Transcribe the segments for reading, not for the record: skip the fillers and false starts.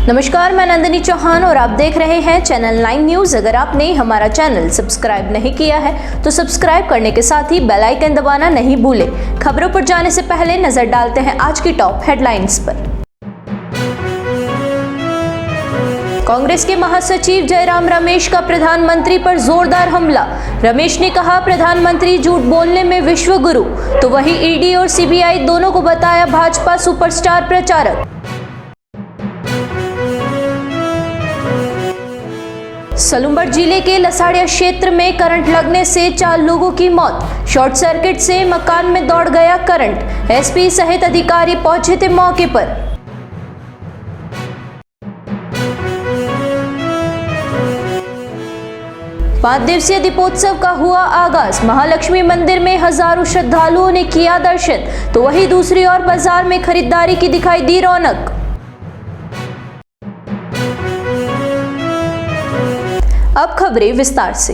नमस्कार, मैं नंदिनी चौहान और आप देख रहे हैं चैनल 9 न्यूज। अगर आपने हमारा चैनल सब्सक्राइब नहीं किया है तो सब्सक्राइब करने के साथ ही बेल आइकन दबाना नहीं भूलें। खबरों पर जाने से पहले नजर डालते हैं आज की टॉप हेडलाइंस पर। कांग्रेस के महासचिव जयराम रमेश का प्रधानमंत्री पर जोरदार हमला। रमेश ने कहा, प्रधानमंत्री झूठ बोलने में विश्व गुरु, तो वही ईडी और सीबीआई दोनों को बताया भाजपा सुपरस्टार प्रचारक। सलूंबर जिले के लसाड़िया क्षेत्र में करंट लगने से 4 लोगों की मौत। शॉर्ट सर्किट से मकान में दौड़ गया करंट। एसपी सहित अधिकारी पहुंचे थे मौके पर। पांच दिवसीय दीपोत्सव का हुआ आगाज। महालक्ष्मी मंदिर में हजारों श्रद्धालुओं ने किया दर्शन, तो वहीं दूसरी ओर बाजार में खरीदारी की दिखाई दी रौनक। अब खबरें विस्तार से।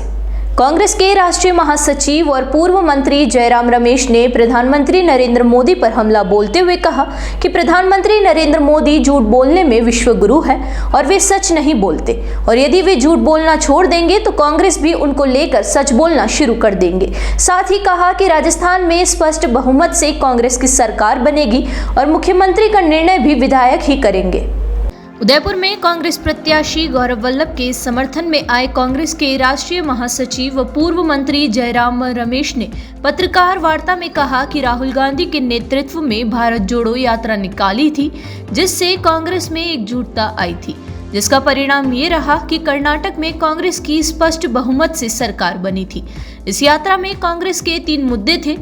कांग्रेस के राष्ट्रीय महासचिव और पूर्व मंत्री जयराम रमेश ने प्रधानमंत्री नरेंद्र मोदी पर हमला बोलते हुए कहा कि प्रधानमंत्री नरेंद्र मोदी झूठ बोलने में विश्व गुरु है और वे सच नहीं बोलते, और यदि वे झूठ बोलना छोड़ देंगे तो कांग्रेस भी उनको लेकर सच बोलना शुरू कर देंगे। साथ ही कहा कि राजस्थान में स्पष्ट बहुमत से कांग्रेस की सरकार बनेगी और मुख्यमंत्री का निर्णय भी विधायक ही करेंगे। उदयपुर में कांग्रेस प्रत्याशी गौरव वल्लभ के समर्थन में आए कांग्रेस के राष्ट्रीय महासचिव व पूर्व मंत्री जयराम रमेश ने पत्रकार वार्ता में कहा कि राहुल गांधी के नेतृत्व में भारत जोड़ो यात्रा निकाली थी, जिससे कांग्रेस में एकजुटता आई थी, जिसका परिणाम ये रहा कि कर्नाटक में कांग्रेस की स्पष्ट बहुमत से सरकार बनी थी। इस यात्रा में कांग्रेस के 3 मुद्दे थे।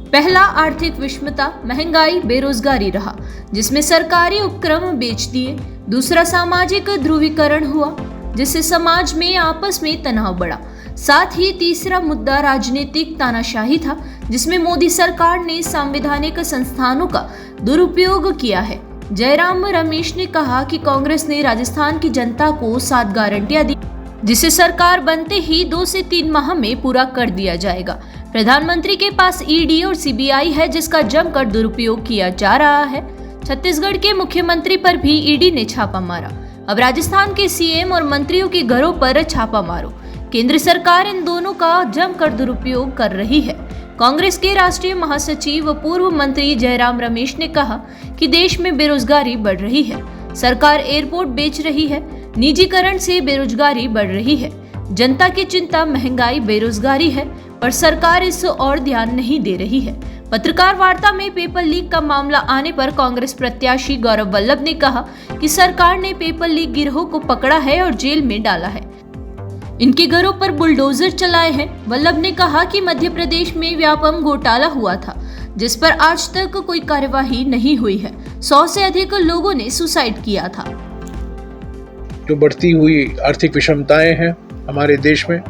पहला आर्थिक विषमता, महंगाई, बेरोजगारी रहा, जिसमें सरकारी उपक्रम बेच दिए। दूसरा सामाजिक ध्रुवीकरण हुआ, जिससे समाज में आपस में तनाव बढ़ा। साथ ही तीसरा मुद्दा राजनीतिक तानाशाही था, जिसमें मोदी सरकार ने संवैधानिक संस्थानों का दुरुपयोग किया है। जयराम रमेश ने कहा कि कांग्रेस ने राजस्थान की जनता को 7 गारंटियां दी, जिसे सरकार बनते ही 2 से 3 माह में पूरा कर दिया जाएगा। प्रधानमंत्री के पास ईडी और सीबीआई है, जिसका जमकर दुरुपयोग किया जा रहा है। छत्तीसगढ़ के मुख्यमंत्री पर भी ईडी ने छापा मारा। अब राजस्थान के सीएम और मंत्रियों के घरों पर छापा मारो। केंद्र सरकार इन दोनों का जमकर दुरुपयोग कर रही है। कांग्रेस के राष्ट्रीय महासचिव व पूर्व मंत्री जयराम रमेश ने कहा कि देश में बेरोजगारी बढ़ रही है। सरकार एयरपोर्ट बेच रही है। निजीकरण से बेरोजगारी बढ़ रही है। जनता की चिंता महंगाई, बेरोजगारी है, पर सरकार इस ओर ध्यान नहीं दे रही है। पत्रकार वार्ता में पेपर लीक का मामला आने पर कांग्रेस प्रत्याशी गौरव वल्लभ ने कहा कि सरकार ने पेपर लीक गिरोह को पकड़ा है और जेल में डाला है। इनके घरों पर बुलडोजर चलाए हैं। वल्लभ ने कहा कि मध्य प्रदेश में व्यापम घोटाला हुआ था, जिस पर आज तक कोई कार्यवाही नहीं हुई है। 100 से अधिक लोगों ने सुसाइड किया था। जो बढ़ती हुई आर्थिक विषमताएं हैं हमारे देश में,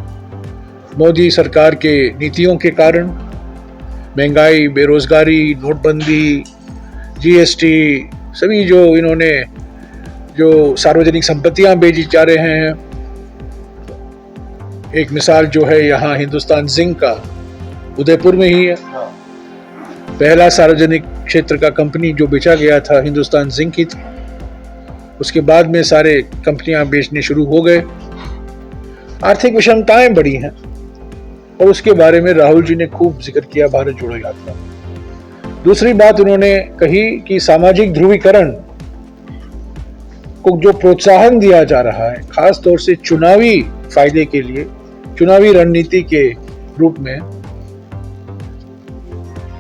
मोदी सरकार के नीतियों के कारण, महंगाई, बेरोजगारी, नोटबंदी, जीएसटी, सभी जो इन्होंने जो सार्वजनिक संपत्तियां बेची जा रहे हैं। एक मिसाल जो है यहाँ हिंदुस्तान जिंक का, उदयपुर में ही है। पहला सार्वजनिक क्षेत्र का कंपनी जो बेचा गया था हिंदुस्तान जिंक ही था। उसके बाद में सारे कंपनियां बेचने शुरू हो गए। आर्थिक विषमताएं बढ़ी हैं और उसके बारे में राहुल जी ने खूब जिक्र किया, भारत जोड़ो यात्रा। दूसरी बात उन्होंने कही कि सामाजिक ध्रुवीकरण को जो प्रोत्साहन दिया जा रहा है, खास तौर से चुनावी फायदे के लिए, चुनावी रणनीति के रूप में,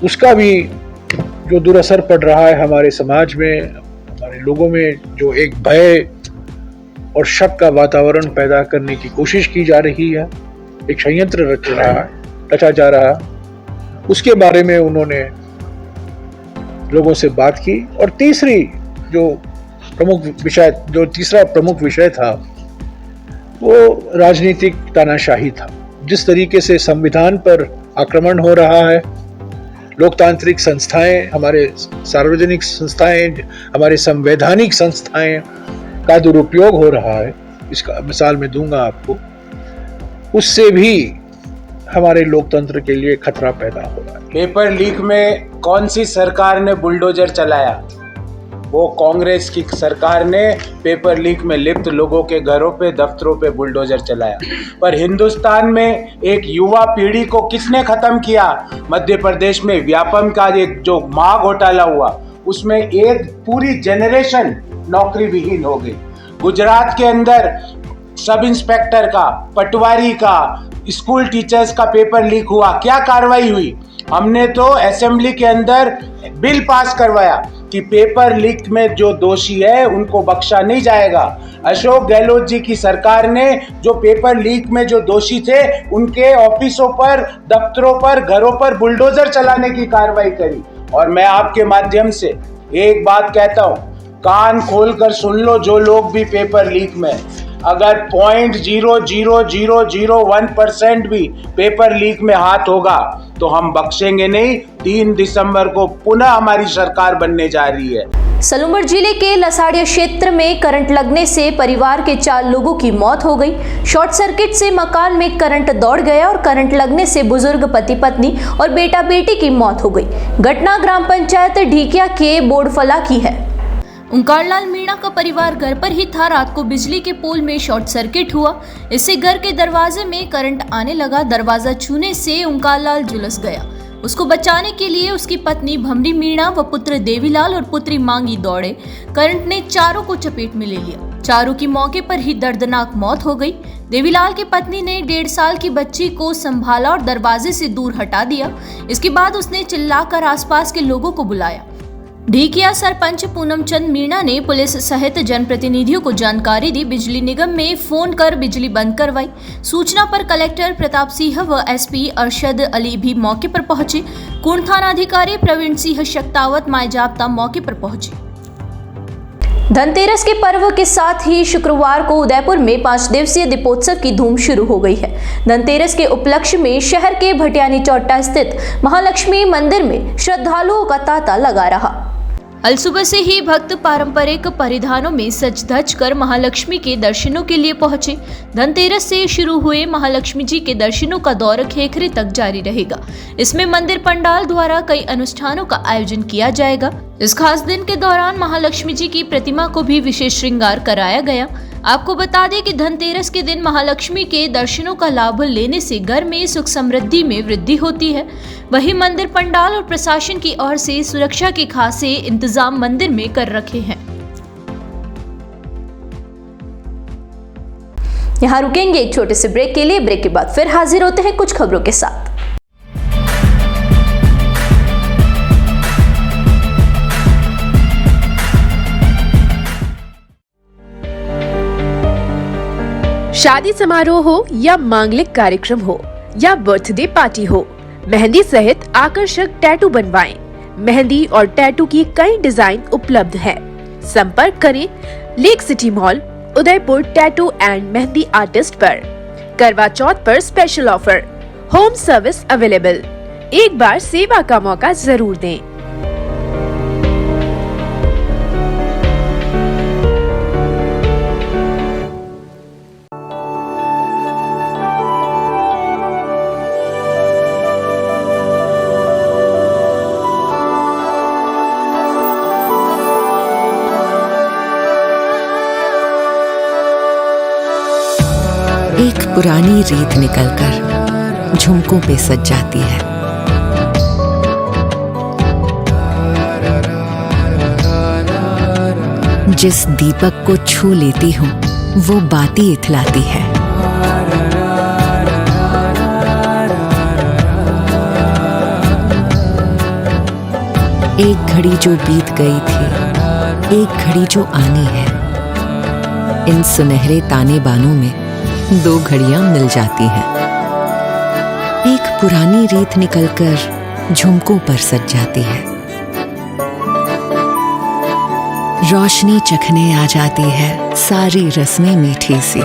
उसका भी जो दुरअसर पड़ रहा है हमारे समाज में, हमारे लोगों में, जो एक भय और शक का वातावरण पैदा करने की कोशिश की जा रही है, एक षड्यंत्र रचा जा रहा, उसके बारे में उन्होंने लोगों से बात की। और तीसरा प्रमुख विषय था वो राजनीतिक तानाशाही था। जिस तरीके से संविधान पर आक्रमण हो रहा है, लोकतांत्रिक संस्थाएं, हमारे सार्वजनिक संस्थाएं, हमारे संवैधानिक संस्थाएं का दुरुपयोग हो रहा है, इसका मिसाल मैं दूंगा आपको, उससे भी हमारे लोकतंत्र के लिए खतरा पैदा हो रहा है। पेपर लीक में कौन सी सरकार ने बुलडोजर चलाया? वो कांग्रेस की सरकार ने पेपर लीक में लिप्त लोगों के घरों पे, दफ्तरों पे बुलडोजर चलाया। पर हिंदुस्तान में एक युवा पीढ़ी को किसने खत्म किया? मध्य प्रदेश में व्यापम का एक जो महा घोटाला हुआ, उसमें एक पूरी जनरेशन नौकरी विहीन हो गई। गुजरात के अंदर सब इंस्पेक्टर का, पटवारी का, स्कूल टीचर्स का पेपर लीक हुआ, क्या कार्रवाई हुई? हमने तो असेंबली के अंदर बिल पास करवाया कि पेपर लीक में जो दोषी है उनको बख्शा नहीं जाएगा। अशोक गहलोत जी की सरकार ने जो पेपर लीक में जो दोषी थे उनके ऑफिसों पर, दफ्तरों पर, घरों पर बुलडोजर चलाने की कार्रवाई करी। और मैं आपके माध्यम से एक बात कहता हूं, कान खोलकर सुन लो जो लोग भी पेपर लीक में, अगर 0.00001% भी पेपर लीक में हाथ होगा तो हम बख्शेंगे नहीं। 3 दिसंबर को पुनः हमारी सरकार बनने जा रही है। सलूमर जिले के लसाड़िया क्षेत्र में करंट लगने से परिवार के 4 लोगों की मौत हो गई। शॉर्ट सर्किट से मकान में करंट दौड़ गया और करंट लगने से बुजुर्ग पति पत्नी और बेटा बेटी की मौत हो गई। घटना ग्राम पंचायत ढीकिया के बोडफला की है। ओंकारलाल मीणा का परिवार घर पर ही था। रात को बिजली के पोल में शॉर्ट सर्किट हुआ, इससे घर के दरवाजे में करंट आने लगा। दरवाजा छूने से ओंकारलाल झुलस गया। उसको बचाने के लिए उसकी पत्नी भमरी मीणा व पुत्र देवीलाल और पुत्री मांगी दौड़े। करंट ने चारों को चपेट में ले लिया। चारों की मौके पर ही दर्दनाक मौत हो गई। देवीलाल की पत्नी ने 1.5 साल की बच्ची को संभाला और दरवाजे से दूर हटा दिया। इसके बाद उसने चिल्लाकर आसपास के लोगों को बुलाया। ढीकिया सरपंच पूनम चंद मीणा ने पुलिस सहित जनप्रतिनिधियों को जानकारी दी। बिजली निगम में फोन कर बिजली बंद करवाई। सूचना पर कलेक्टर प्रताप सिंह व एसपी अरशद अली भी मौके पर पहुंचे। कुंड थानाधिकारी प्रवीण सिंह शक्तावत मायजाब्ता मौके पर पहुंचे। धनतेरस के पर्व के साथ ही शुक्रवार को उदयपुर में 5 दिवसीय दीपोत्सव की धूम शुरू हो गई है। धनतेरस के उपलक्ष्य में शहर के भटियानी चौट्टा स्थित महालक्ष्मी मंदिर में श्रद्धालुओं का तांता लगा रहा। अल सुबह से ही भक्त पारंपरिक परिधानों में सज धज कर महालक्ष्मी के दर्शनों के लिए पहुंचे। धनतेरस से शुरू हुए महालक्ष्मी जी के दर्शनों का दौर खेखरे तक जारी रहेगा। इसमें मंदिर पंडाल द्वारा कई अनुष्ठानों का आयोजन किया जाएगा। इस खास दिन के दौरान महालक्ष्मी जी की प्रतिमा को भी विशेष श्रृंगार कराया गया। आपको बता दें कि धनतेरस के दिन महालक्ष्मी के दर्शनों का लाभ लेने से घर में सुख समृद्धि में वृद्धि होती है। वहीं मंदिर पंडाल और प्रशासन की ओर से सुरक्षा के खासे इंतजाम मंदिर में कर रखे हैं। यहाँ रुकेंगे एक छोटे से ब्रेक के लिए। ब्रेक के बाद फिर हाजिर होते हैं कुछ खबरों के साथ। शादी समारोह हो या मांगलिक कार्यक्रम हो या बर्थडे पार्टी हो, मेहंदी सहित आकर्षक टैटू बनवाएं। मेहंदी और टैटू की कई डिजाइन उपलब्ध है। संपर्क करें lake city mall, Udaipur tattoo and mehndi artist पर। करवा चौथ पर special offer, home service available. एक बार सेवा का मौका जरूर दें। एक पुरानी रीत निकलकर झुमकों पे सज जाती है। जिस दीपक को छू लेती हूँ वो बाती इथलाती है। एक घड़ी जो बीत गई थी, एक घड़ी जो आनी है। इन सुनहरे ताने बानों में 2 घड़ियां मिल जाती हैं। एक पुरानी रीत निकलकर झुमकों पर सज जाती है। रोशनी चखने आ जाती है सारी रस्में मीठी सी।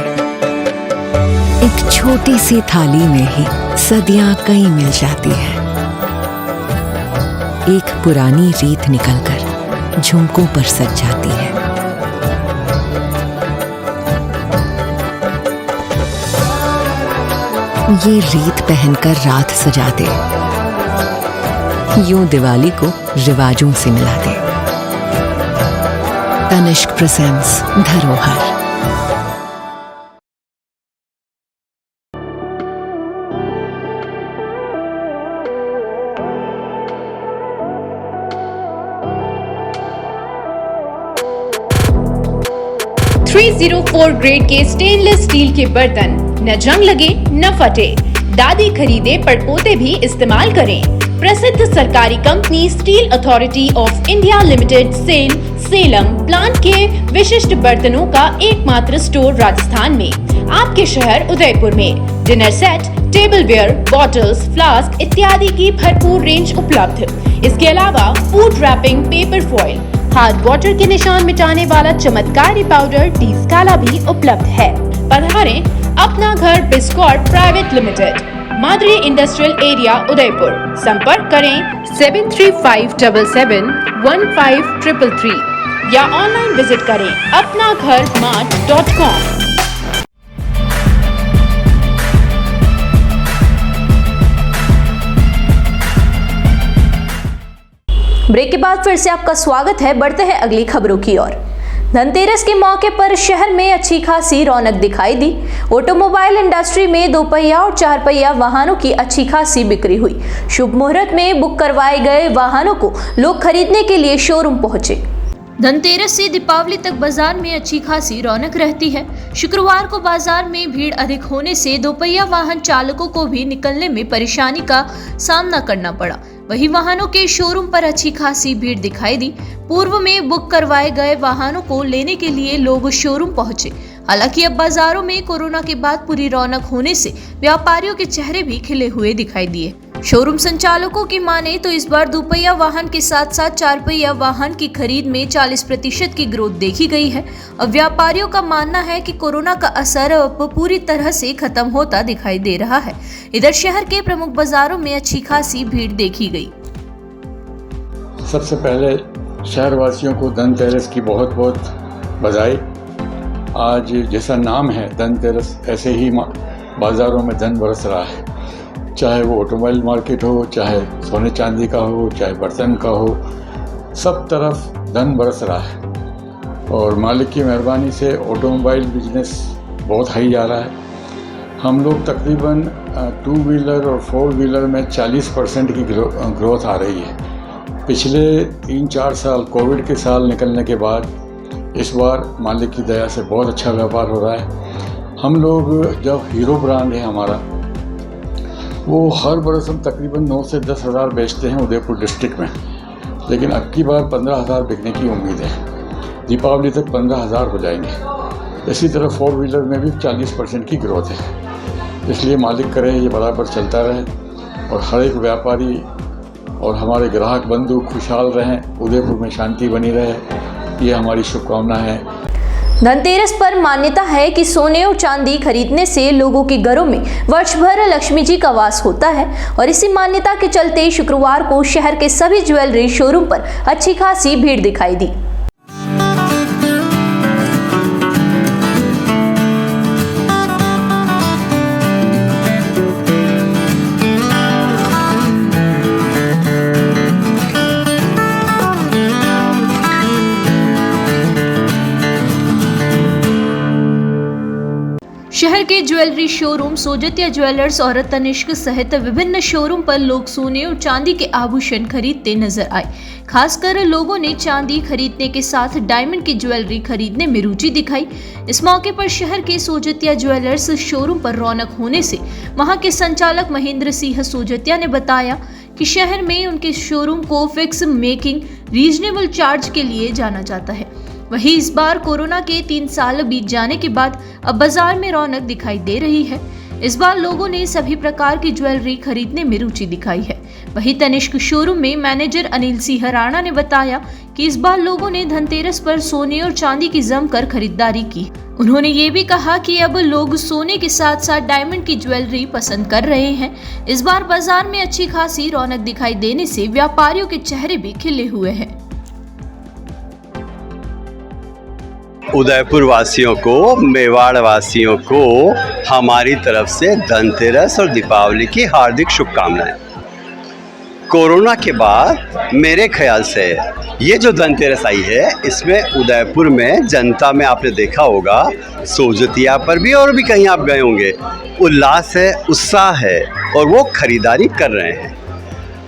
एक छोटी सी थाली में ही सदियां कई मिल जाती है। एक पुरानी रीत निकलकर झुमकों पर सज जाती है। ये रीत पहनकर रात सजा दे, यूं दिवाली को रिवाजों से मिला दे। तनिष्क प्रेजेंट्स धरोहर। .304 ग्रेड के स्टेनलेस स्टील के बर्तन, न जंग लगे न फटे। दादी खरीदे पड़पोते भी इस्तेमाल करें। प्रसिद्ध सरकारी company steel authority of India limited Salem plant के विशिष्ट बर्तनों का एकमात्र स्टोर राजस्थान में, आपके शहर उदयपुर में। Dinner set, tableware, bottles, flask इत्यादि की भरपूर रेंज उपलब्ध। इसके अलावा food wrapping, paper foil, hard water के निशान मिटाने वाला चमत्कारी पाउडर टी स्काला भी उपलब्ध है। पधारें अपना घर बिस्कॉट private limited, Madri industrial area Udaipur. संपर्क करें 7357715333 या ऑनलाइन विजिट करें apnagharmart.com। ब्रेक के बाद फिर से आपका स्वागत है। बढ़ते हैं अगली खबरों की ओर। धनतेरस के मौके पर शहर में अच्छी खासी रौनक दिखाई दी। ऑटोमोबाइल इंडस्ट्री में दोपहिया और चार पहिया वाहनों की अच्छी खासी बिक्री हुई। शुभ मुहूर्त में बुक करवाए गए वाहनों को लोग खरीदने के लिए शोरूम पहुंचे। धनतेरस से दीपावली तक बाजार में अच्छी खासी रौनक रहती है। शुक्रवार को बाजार में भीड़ अधिक होने से दोपहिया वाहन चालकों को भी निकलने में परेशानी का सामना करना पड़ा। वहीं वाहनों के शोरूम पर अच्छी खासी भीड़ दिखाई दी। पूर्व में बुक करवाए गए वाहनों को लेने के लिए लोग शोरूम पहुंचे। हालांकि अब बाजारों में कोरोना के बाद पूरी रौनक होने से व्यापारियों के चेहरे भी खिले हुए दिखाई दिए। शोरूम संचालकों की माने तो इस बार दोपहिया वाहन के साथ साथ चार पहिया वाहन की खरीद में 40% की ग्रोथ देखी गई है। अब व्यापारियों का मानना है कि कोरोना का असर अब पूरी तरह से खत्म होता दिखाई दे रहा है। इधर शहर के प्रमुख बाजारों में अच्छी खासी भीड़ देखी गई। सबसे पहले शहरवासियों को धनतेरस की बहुत बहुत बधाई। आज जैसा नाम है धनतेरस, ऐसे ही बाज़ारों में धन बरस रहा है। चाहे वो ऑटोमोबाइल मार्केट हो, चाहे सोने चांदी का हो, चाहे बर्तन का हो, सब तरफ धन बरस रहा है। और मालिक की मेहरबानी से ऑटोमोबाइल बिजनेस बहुत हाई जा रहा है। हम लोग तकरीबन 2 व्हीलर और 4 व्हीलर में 40% की ग्रोथ आ रही है। पिछले 3-4 साल कोविड के साल निकलने के बाद इस बार मालिक की दया से बहुत अच्छा व्यापार हो रहा है। हम लोग जब हीरो ब्रांड है हमारा, वो हर बरस हम तकरीबन 9 से 10 हज़ार बेचते हैं उदयपुर डिस्ट्रिक्ट में, लेकिन अब की बार 15,000 बिकने की उम्मीद है। दीपावली तक 15,000 हो जाएंगे। इसी तरह 4 व्हीलर में भी 40% की ग्रोथ है। इसलिए मालिक करे ये बराबर चलता रहे और हर एक व्यापारी और हमारे ग्राहक बंधु खुशहाल रहें, उदयपुर में शांति बनी रहे, ये हमारी शुभकामना है। धनतेरस पर मान्यता है कि सोने और चांदी खरीदने से लोगों के घरों में वर्ष भर लक्ष्मी जी का वास होता है और इसी मान्यता के चलते शुक्रवार को शहर के सभी ज्वेलरी शोरूम पर अच्छी खासी भीड़ दिखाई दी। शहर के ज्वेलरी शोरूम सोजतिया ज्वेलर्स और तनिष्क सहित विभिन्न शोरूम पर लोग सोने और चांदी के आभूषण खरीदते नजर आए। खासकर लोगों ने चांदी खरीदने के साथ डायमंड की ज्वेलरी खरीदने में रुचि दिखाई। इस मौके पर शहर के सोजतिया ज्वेलर्स शोरूम पर रौनक होने से वहां के संचालक महेंद्र सिंह सोजतिया ने बताया कि शहर में उनके शोरूम को फिक्स मेकिंग रीजनेबल चार्ज के लिए जाना जाता है। वहीं इस बार कोरोना के 3 साल बीत जाने के बाद अब बाजार में रौनक दिखाई दे रही है। इस बार लोगों ने सभी प्रकार की ज्वेलरी खरीदने में रुचि दिखाई है। वहीं तनिष्क शोरूम में मैनेजर अनिल सिंह राणा ने बताया कि इस बार लोगों ने धनतेरस पर सोने और चांदी की जमकर खरीदारी की। उन्होंने ये भी कहा कि अब लोग सोने के साथ साथ डायमंड की ज्वेलरी पसंद कर रहे हैं। इस बार बाजार में अच्छी खासी रौनक दिखाई देने से व्यापारियों के चेहरे भी खिले हुए हैं। उदयपुर वासियों को, मेवाड़ वासियों को हमारी तरफ से धनतेरस और दीपावली की हार्दिक शुभकामनाएं। कोरोना के बाद मेरे ख्याल से ये जो धनतेरस आई है, इसमें उदयपुर में जनता में आपने देखा होगा, सोजतिया पर भी और भी कहीं आप गए होंगे, उल्लास है, उत्साह है और वो खरीदारी कर रहे हैं।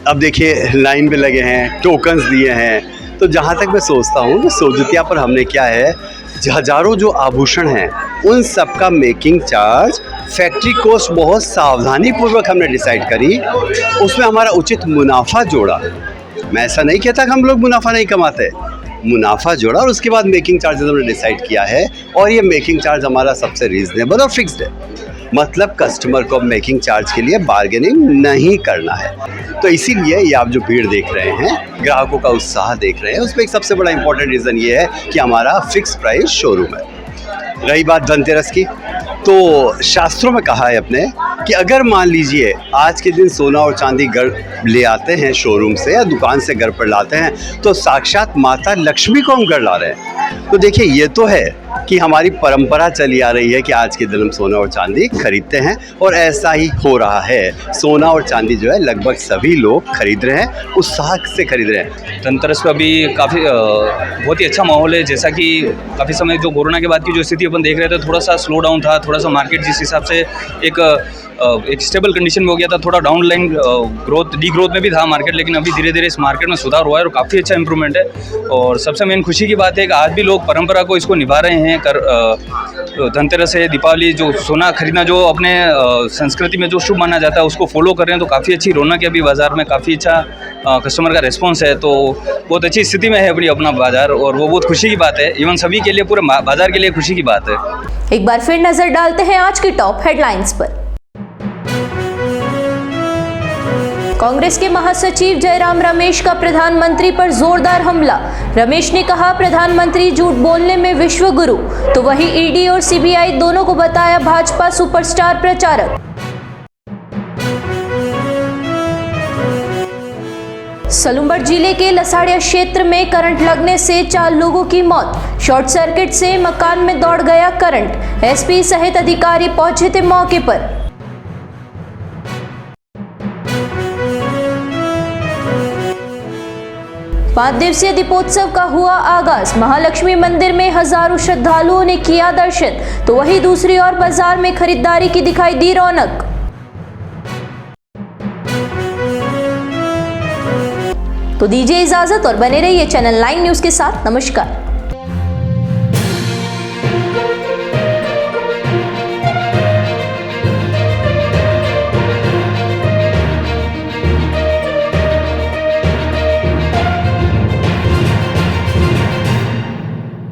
अब देखिए लाइन पे लगे हैं, टोकन्स दिए हैं, तो जहाँ तक मैं सोचता हूँ कि सोजतिया पर हमने क्या है, हज़ारों जो आभूषण हैं उन सब का मेकिंग चार्ज, फैक्ट्री कॉस्ट बहुत सावधानी पूर्वक हमने डिसाइड करी, उसमें हमारा उचित मुनाफा जोड़ा। मैं ऐसा नहीं कहता कि हम लोग मुनाफा नहीं कमाते, मुनाफा जोड़ा और उसके बाद मेकिंग चार्ज हमने डिसाइड किया है और ये मेकिंग चार्ज हमारा सबसे रीज़नेबल और फिक्स्ड है। मतलब कस्टमर को मेकिंग चार्ज के लिए बार्गेनिंग नहीं करना है। तो इसीलिए ये आप जो भीड़ देख रहे हैं, ग्राहकों का उत्साह देख रहे हैं, उसमें एक सबसे बड़ा इंपॉर्टेंट रीज़न ये है कि हमारा फिक्स प्राइस शोरूम है। रही बात धनतेरस की, तो शास्त्रों में कहा है अपने कि अगर मान लीजिए आज के दिन सोना और चांदी घर ले आते हैं शोरूम से या दुकान से घर पर लाते हैं, तो साक्षात माता लक्ष्मी को हम घर ला रहे हैं। तो देखिए ये तो है कि हमारी परंपरा चली आ रही है कि आज के दिन हम सोना और चांदी खरीदते हैं और ऐसा ही हो रहा है। सोना और चांदी जो है लगभग सभी लोग खरीद रहे हैं, उत्साह से खरीद रहे हैं। धनतेरस पर अभी काफ़ी बहुत ही अच्छा माहौल है। जैसा कि काफ़ी समय जो कोरोना के बाद की जो स्थिति अपन देख रहे थे, थोड़ा सा स्लो डाउन था, थोड़ा सा मार्केट जिस हिसाब से एक स्टेबल कंडीशन में हो गया था, थोड़ा डाउन लाइन डी ग्रोथ में भी था मार्केट, लेकिन अभी धीरे धीरे इस मार्केट में सुधार हुआ है और काफ़ी अच्छा इंप्रूवमेंट है। और सबसे मेन खुशी की बात है कि आज भी लोग परंपरा को इसको निभा रहे हैं। धनतेरस है, दीपावली, जो सोना खरीदना जो अपने संस्कृति में जो शुभ माना जाता है उसको फॉलो कर रहे हैं, तो काफ़ी अच्छी रौनक है अभी बाज़ार में, काफ़ी अच्छा कस्टमर का रिस्पॉन्स है। तो बहुत अच्छी स्थिति में है अपना बाज़ार और वो बहुत खुशी की बात है, इवन सभी के लिए, पूरे बाज़ार के लिए खुशी की बात है। एक बार फिर नजर डालते हैं आज की टॉप हेडलाइंस पर। कांग्रेस के महासचिव जयराम रमेश का प्रधानमंत्री पर जोरदार हमला। रमेश ने कहा, प्रधानमंत्री झूठ बोलने में विश्व गुरु, तो वहीं ईडी और सीबीआई दोनों को बताया भाजपा सुपरस्टार प्रचारक। सलूंबर जिले के लसाड़िया क्षेत्र में करंट लगने से 4 लोगों की मौत। शॉर्ट सर्किट से मकान में दौड़ गया करंट। एसपी सहित अधिकारी पहुंचे थे मौके पर। 5 दिवसीय दीपोत्सव का हुआ आगाज। महालक्ष्मी मंदिर में हजारों श्रद्धालुओं ने किया दर्शन, तो वहीं दूसरी ओर बाजार में खरीदारी की दिखाई दी रौनक। तो दीजिए इजाजत और बने रहिए चैनल 9 न्यूज के साथ। नमस्कार।